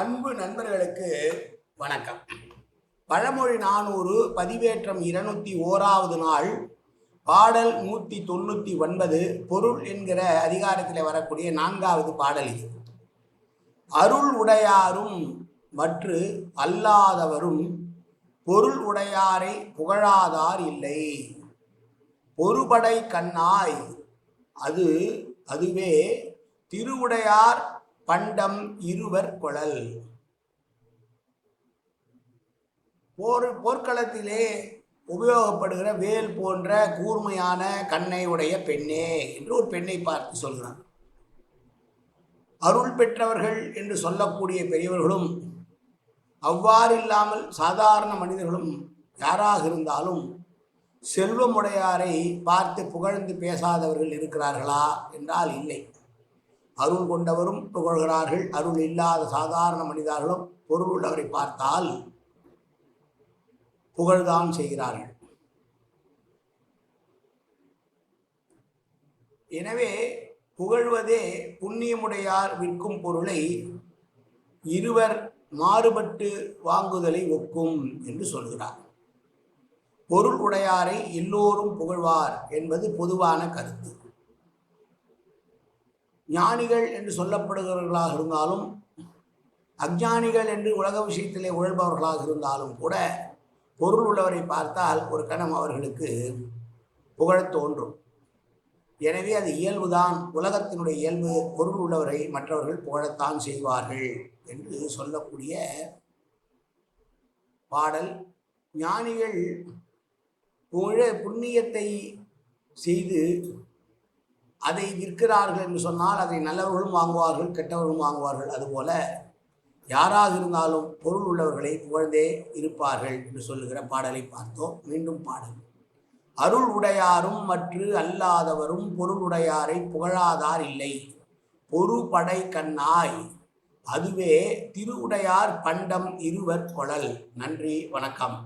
அன்பு நண்பர்களுக்கு வணக்கம். பழமொழி 400 பதிவேற்றம் 201வது நாள், பாடல் 199, பொருள் என்கிற அதிகாரத்தில் வரக்கூடிய 4வது பாடல் இது. அருள் உடையாரும் மற்று அல்லாதவரும் பொருள் உடையாரை புகழாதார் இல்லை. பொறுபடை கண்ணாய் அதுவே திருவுடையார் பண்டம் இருவர் கொளல். போர்க்களத்திலே உபயோகப்படுகிற வேல் போன்ற கூர்மையான கண்ணை உடைய பெண்ணே என்று ஒரு பெண்ணை பார்த்து சொல்கிறார். அருள் பெற்றவர்கள் என்று சொல்லக்கூடிய பெரியவர்களும் அவ்வாறு இல்லாமல் சாதாரண மனிதர்களும் யாராக இருந்தாலும் செல்வமுடையாரை பார்த்து புகழ்ந்து பேசாதவர்கள் இருக்கிறார்களா என்றால் இல்லை. அருள் கொண்டவரும் புகழ்கிறார்கள். அருள் இல்லாத சாதாரண மனிதர்களும் பொருள் உள்ளவரை பார்த்தால் புகழ்தான் செய்கிறார்கள். எனவே புகழ்வதே புண்ணியமுடையார் விற்கும் பொருளை இருவர் மாறுபட்டு வாங்குதலை ஒக்கும் என்று சொல்கிறார். பொருள் உடையாரை எல்லோரும் புகழ்வார் என்பது பொதுவான கருத்து. ஞானிகள் என்று சொல்லப்படுகிறவர்களாக இருந்தாலும் அஞ்ஞானிகள் என்று உலக விஷயத்திலே உழல்பவர்களாக இருந்தாலும் கூட பொருள் உள்ளவரை பார்த்தால் ஒரு கணம் அவர்களுக்கு புகழத் தோன்றும். எனவே அது இயல்புதான், உலகத்தினுடைய இயல்பு. பொருள் உள்ளவரை மற்றவர்கள் புகழத்தான் செய்வார்கள் என்று சொல்லக்கூடிய பாடல். ஞானிகள் புண்ணியத்தை செய்து அதை விற்கிறார்கள் என்று சொன்னால் அதை நல்லவர்களும் வாங்குவார்கள், கெட்டவர்களும் வாங்குவார்கள். அதுபோல யாராக இருந்தாலும் பொருள் உள்ளவர்களை புகழ்ந்தே இருப்பார்கள் என்று சொல்லுகிற பாடலை பார்த்தோம். மீண்டும் பாடல். அருள் உடையாரும் மற்று அல்லாதவரும் பொருள் உடையாரை புகழாதார் இல்லை. பொறுபடை கண்ணாய் அதுவே திருவுடையார் பண்டம் இருவர் கொளல். நன்றி, வணக்கம்.